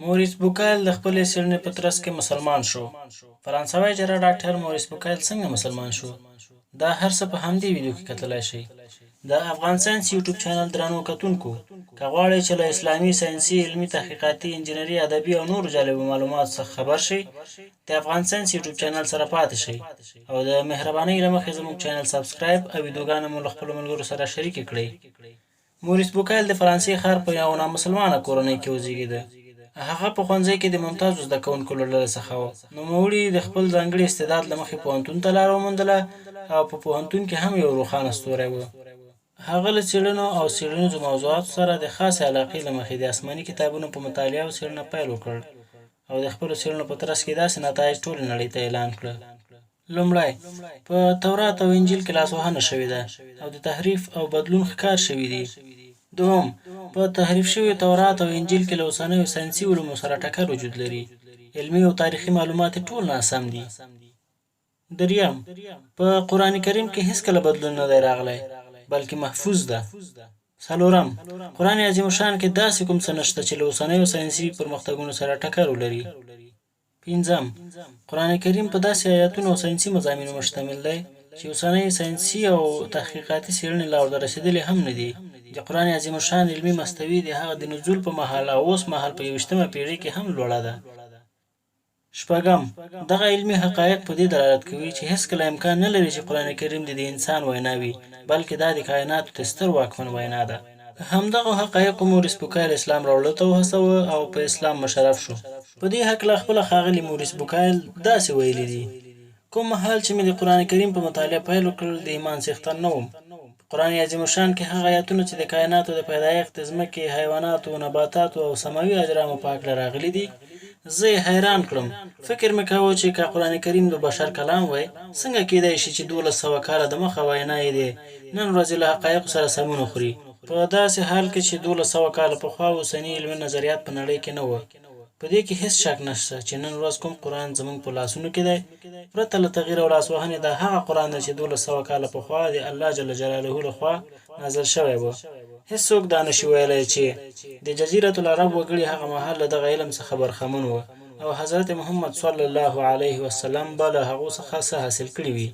موریس بوکایل د خپلې څېړنې په ترڅ کې مسلمان شو. فرانسوی جراح ډاکټر موریس بوکایل څنګه مسلمان شو؟ دا هر څه په همدې ویډیو کې کتلای شئ. د افغان ساینس یوټیوب چینل درنو کتونکو، که غواړئ چې له اسلامي، ساینسي، علمي، تحقیقاتي، انجینري، ادبي او نورو جالبو معلوماتو څخه خبر شئ، د افغان ساینس یوټیوب چینل سره پاتې شئ او د مهربانۍ له مخې زموږ چینل سابسکرایب او ویډیوګانې مو له خپلو ملګرو سره شریکې کړئ. موریس بوکایل د فرانسې ښار په یو نامسلمانه کورنۍ کې وزیږېده. هغه په ښوونځي کې د ممتازو زده کوونکو له ډلې څخه و. نوموړي د خپل ځانګړي استعداد له مخې پوهنتون ته لاره وموندله او په پوهنتون کې هم یو روښانه ستوری و. هغه له څېړنو او څېړنیزو موضوعاتو سره د خاصې علاقې له مخې د اسماني کتابونو په مطالعه او څېړنه پیل وکړ او د خپلو څېړنو په ترڅ کې داسې نتایج ټولې نړۍ ته اعلان کړه. لومړی، په تورات او انجیل کې لاسوهنه شوې ده او د تحریف او بدلون ښکار شوي دي. دوم، په تحریف شوي تورات او انجیل کې له اوسنیو ساینسي علومو سره ټکر وجود لري. علمي او تاریخي معلومات ټول ناسم دي. دریم، په قرآن کریم کې هیڅکله بدلون نه دی راغلی بلکې محفوظ ده. څلورم، قرآن عظیم الشان کې داسې کوم څه نشته چې له اوسنیو ساینسي پرمختګونو سره ټکر ولري. پنځم، قرآن کریم په داسې آیاتونو او ساینسي مضامینو مشتمل دی چې اوسنۍ ساینسي او تحقیقاتي څېړنې لا ورته رسېدلې هم نه دي. د قرآن عظیم الشان علمي مستوي د هغه د نزول په مهال او اوس مهال په 21مه پېړۍ کې هم لوړه ده. شپږم، دغه علمي حقایق په دې دلالت کوي چې هیڅکله امکان نه لري چې قرآن کریم د انسان وینا وي، بلکې دا د کائناتو د ستر واکمن وینا ده. همدغه حقایقو موریس بوکایل اسلام راوړلو ته وهڅوه او په اسلام مشرف شو. په دې هکله خپله ښاغلي موریس بوکایل داسې ویلي دي: کوم مهال چې مې د قرآن کریم په مطالعه پیل وکړ، د ایمان څښتن نه وم. قرآن عظیم الشان کې هغه آیاتونه چې د کائناتو د پیدایښت، د ځمکې، حیواناتو، نباتاتو او سماوي اجرامو په هکله راغلي دي، زه یې حیران کړم. فکر مې کاوه چې که قرآن کریم د بشر کلام وای، څنګه کیدای شي چې 1200 کاله دمخه وینا یې دی نن ورځ له حقایقو سره سمون وخوري، په داسې حال کې چې 1200 کاله پخوا اوسني علمي نظریات په نړۍ کې نه وو. په دې کې هیڅ شک نشته چې نن ورځ کوم قرآن زموږ په لاسونو کې دی، پرته له تغییر او لاسوهنې دا هغه قرآن دی چې 1200 کاله پخوا د الله جل جلاله لخوا نازل شوی و. هیڅوک دا نشي ویلی چې د جزیرة العرب وګړي هغه مهال له دغه علم څخه برخمن وو او حضرت محمد صلی الله علیه وسلم به له هغو څخه څه حاصل کړي وي.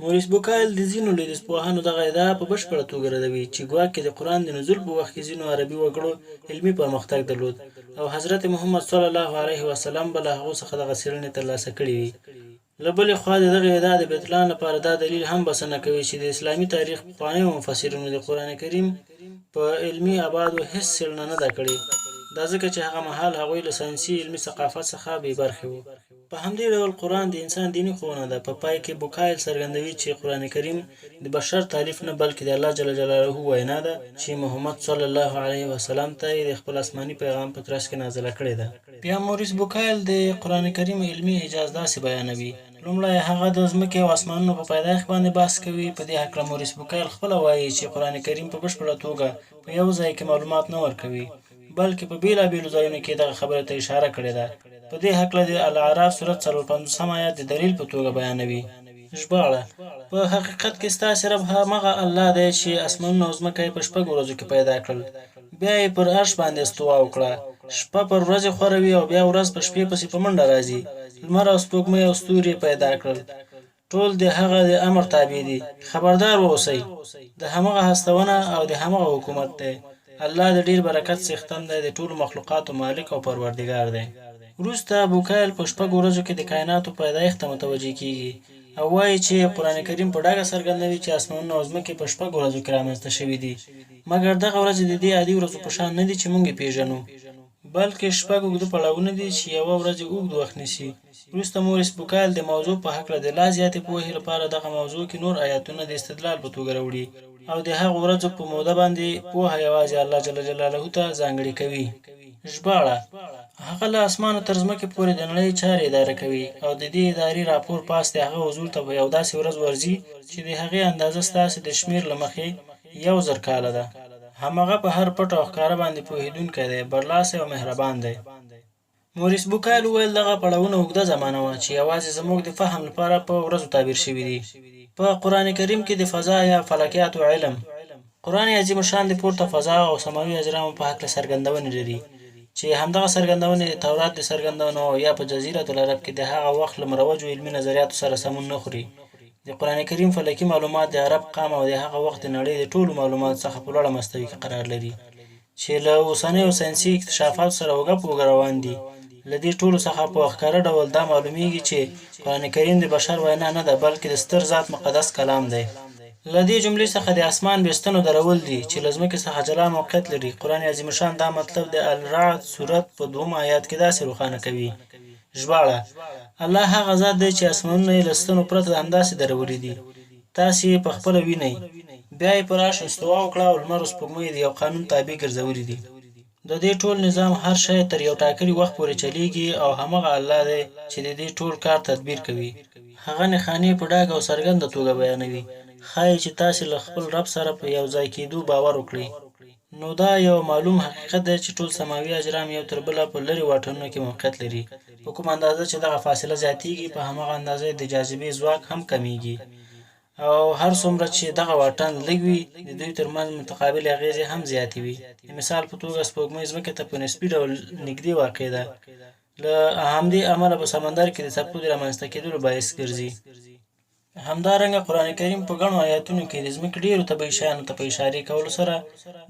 موریس بوکایل د ځینو لویدیځپوهانو دغه ادعا په بشپړه توګه ردوي چې ګواکې د قرآن د نزول په وخت کې ځینو عربي وګړو علمي پرمختګ درلود او حضرت محمد صلی الله علیه وسلم به له هغو څخه دغه څېړنې ترلاسه کړي وي. له بلې خوا د دغې ادعا د بطلان لپاره دا دلیل هم بسنه کوي چې د اسلامي تاریخ پخوانیو مفسرینو د قرآن کریم په علمي ابعادو هیڅ څېړنه نه ده کړې. دا ځکه چې هغه مهال هغوی له ساینسي علمي ثقافت څخه بې برخې وو. په همدې ډول قرآن د انسان دیني ښوونه ده. په پای کې بوکایل څرګندوي چې قرآن کریم د بشر تالیف نه بلکې د الله جل جلاله وینا ده چې محمد صلی الله علیه وسلم ته یې د خپل آسماني پیغام په ترڅ کې نازله کړې ده. بیا موریس بوکایل د قرآن کریم علمي اعجاز داسې بیانوي. لومړی، هغه د ځمکې او اسمانونو په پیدایښت باندې بحث کوي. په دې هکله موریس بوکایل خپله وایي چې قرآن کریم په بشپړه توګه په یو ځای کې معلومات نه ورکوي، بلکې په بېلابېلو ځایونو کې دغه خبرې ته اشاره کړې ده. په دې هکله د الاعراف سورت 45 آیات د دلیل په توګه بیانوي. ژباړه: په حقیقت کې ستاسې رب همغه الله دی چې اسمانونه او ځمکه یې په 6 ورځو کې پیدا کړل، بیا یې پر عرش باندې استوا وکړه، شپه پر ورځې خوروي او بیا ورځ په شپې پسې په منډه راځي، لمر او سپوږمۍ او ستوري پیدا کړل، ټول د هغه د امر تابع دي. خبردار واوسئ، د همغه هستونه او د همغه حکومت دی. الله د ډیر برکت څښتن دی، د ټولو مخلوقاتو مالک او پروردګار دی. وروسته بوکایل په 6 ورځو کې د کائناتو پیدایښت ته متوجه کیږي او وایي چې قرآن کریم په ډاګه څرګندوي چې اسمانونه او ځمکې په 6 ورځو کې رامنځته شوي دي، مګر دغه ورځې د دې عادي ورځو په شان نه دي چې موږ یې پېژنو، بلکې 6 اوږده پړاوونه دي چې یوه ورځ اوږد وخت نیسي. وروسته موریس بوکایل د موضوع په هکله د لا زیاتې پوهې لپاره دغه موضوع کې نور آیاتونه د استدلال په توګه راوړي او د هغو ورځو په موده باندې پوهه یوازې الله جل جلاله ته ځانګړې کوي. ژباړه: هغه له اسمانه تر ځمکې پورې د نړۍ چارې اداره کوي او د دې ادارې راپور پاس د هغه حضور ته په یو داسې ورځ ورځي چې د هغې اندازه ستاسې د شمېر له مخې 1000 کاله ده. همغه په هر پټ او ښکاره باندې پوهېدونکی دی، برلاسی او مهربان دی. موریس بوکایل وویل دغه پړاوونه اوږده زمانه وه چې یوازې زموږ د فهم لپاره په ورځو تعبیر شوي دي. په قرآن کریم کې د فضا یا فلکیاتو علم، قرآن عظیم الشان د پورته فضا او سماوي اجرامو په هکله څرګندونې لري چې همدغه څرګندونې د تورات د څرګندونو یا په جزیرة العرب کې د هغه وخت له مروجو علمي نظریاتو سره سمون نه خوري. د قرآن کریم فلکي معلومات د عرب قام او د هغه وخت د نړۍ د ټولو معلوماتو څخه په لوړه مستوي کې قرار لري، چې له اوسنیو ساینسي اکتشافاتو سره اوږه په اوږه روان دي. له دې ټولو څخه په ښکاره ډول دا معلومیږي چې قرآن کریم د بشر وینا نه ده، بلکې د ستر ذات مقدس کلام دی. له دې جملې څخه د اسمان بېستنو درول دي چې له ځمکې څخه جلا موقعیت لري. قرآن عظیم شان دا مطلب د الرعد سورت په 2 آیات کې داسې روښانه کوي: ژباړه: الله هغه ذات دی چې اسمانونه یې له ستنو پرته همداسې درولي دي، تاسې یې په خپله وینئ. بیا یې په راش استوا وکړه او لمر او سپوږمۍ د یو قانون تابع ګرځولي دي. د دې ټول نظام هر شی تر یو ټاکلي وخت پورې چلیږي او همغه الله دی چې د دې ټول کار تدبیر کوي. هغه نښانې په ډاګه او څرګنده توګه بیانوي، ښایي چې تاسې له خپل رب سره په یو ځای کېدو باور وکړئ. نو دا یو معلوم حقیقت دی چې ټول سماوي اجرام یو تر بله په لرې واټنونو کې موقعیت لري. په کوم اندازه چې دغه فاصله زیاتیږي، په همغه اندازه د جاذبې ځواک هم کمیږي، او هر څومره چې دغه واټن لږ وي، د دوی ترمنځ متقابلې اغېزې هم زیاتې وي. د مثال په توګه سپوږمۍ ځمکې ته په نسبي ډول نږدې واقع ده، له همدې امله په سمندر کې د څپو د رامنځته کېدلو باعث ګرځي. همدارنګه قرآن کریم په ګڼو آیاتونو کې د ځمکې ډېرو طبیعي شیانو ته په اشارې کولو سره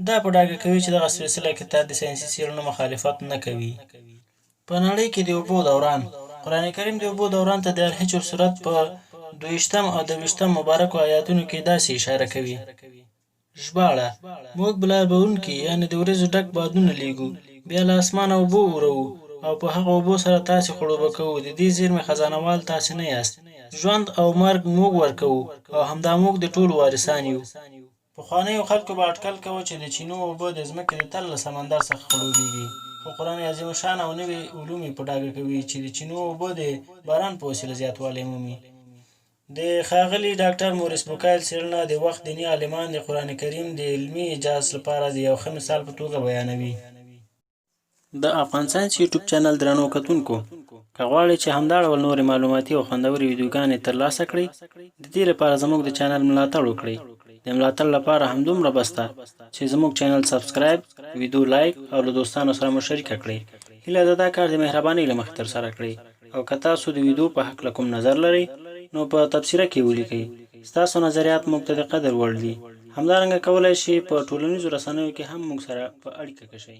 دا په ډاګه کوي چې دغه سپېڅلی کتاب د ساینسي څېړنو مخالفت نه کوي. په نړۍ کې د اوبو دوران: قرآن کریم د اوبو دوران ته د الحجر سورت په 22 او 23 مبارکو آیاتونو کې داسې اشاره کوي: ژباړه: موږ بلاربونکي یعنې د وریځو ډک بادونه لیږو، بیا له اسمانه اوبه اورو او په هغه اوبو سره تاسې خړوبه کوو. د دې زیرمې خزانهوال تاسې نه یاست. ژوند او مرګ موږ ورکوو او همدا موږ د ټولو وارثان یو. پخوانیو خلکو به اټکل کوو چې د چینو اوبه د ځمکې د تل له سمندر څخه خړوبېږي، خو قرآن عظیم شان او نوي علوم یې په ډاګه کوي چې د چینو اوبه د باران په وسیله زیاتوالی مومي. د ښاغلي ډاکټر مورس بوکایل څېړنه د وخت دیني عالمان د قرآن کریم د علمي اعجاز لپاره د یو ښه مثال په توګه بیانوي. د افغان ساینس یوټیوب چینل درنو کتونکو، که غواړئ چې همدا ډول نورې معلوماتي او خوندورې ویډیوګانې ترلاسه کړئ، د دې لپاره زموږ د چینل ملاتړ وکړئ. د ملاتړ لپاره همدومره بس ده چې زموږ چینل سبسکرایب، ویډیو لایک او له دوستانو سره مو شریکه کړئ. هیله ده دا کار د مهربانۍ له مخې ترسره کړئ، او که تاسو د ویډیو په هکله کوم نظر لرئ نو په تبصره کې ولیکئ. ستاسو نظریات موږ ته د قدر وړ دي. همدارنګه کولی شئ په ټولنیزو رسنیو کې هم موږ سره په اړیکه کې شئ.